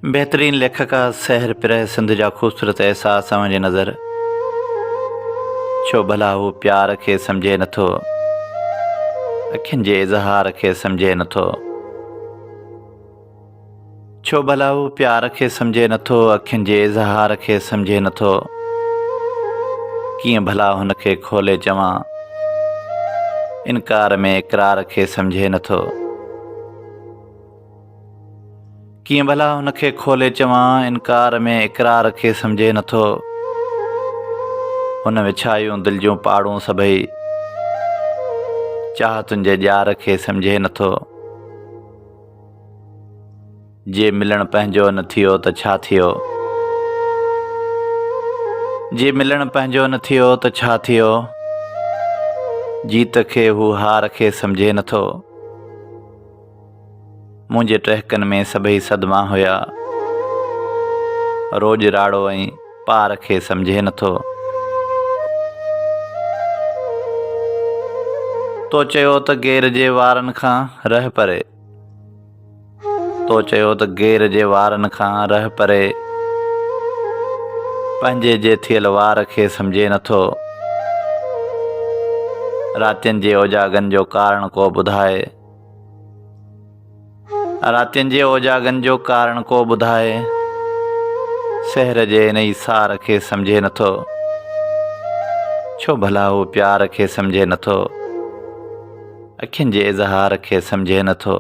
बेहतरीन लेखका सहर पिरह सिंध जा ख़ूबसूरत एहसास अवांजी नज़र। छो भला हू प्यार खे सम्झे नथो, अखियुनि जे इज़हार खे सम्झे नथो। छो भला हू प्यार खे सम्झे नथो, अखियुनि जे इज़हार खे सम्झे नथो। कीअं भला हुनखे खोले चवां, इनकार में इक़रार खे सम्झे नथो। कीअं भला हुनखे खोले चवां, इनकार में इक़रार खे सम्झे नथो। हुन विछायूं दिलि जूं पाड़ूं सभई, चाहतुनि जे ॼार खे सम्झे नथो। जे मिलण पंहिंजो न थियो त छा थियो, जे मिलण पंहिंजो न थियो त छा थियो। जीत खे हू हार खे सम्झे नथो। मुंहिंजे टहकनि में सभई सदमा हुया, रोज़ राड़ो ऐं पार खे सम्झे नथो। तो चयो त गेर जे वारनि खां रह परे, तो चयो त गेर जे वारनि खां रह परे। पंहिंजे जे थियल वार खे सम्झे नथो। रातियुनि जे ओजागनि जो कारण को ॿुधाए, रातियुनि जे ओजागनि जो कारण को ॿुधाए। सहर जे इन ई सार खे सम्झे नथो। छो भला हू प्यार खे सम्झे नथो, अखियुनि जे इज़हार खे सम्झे नथो।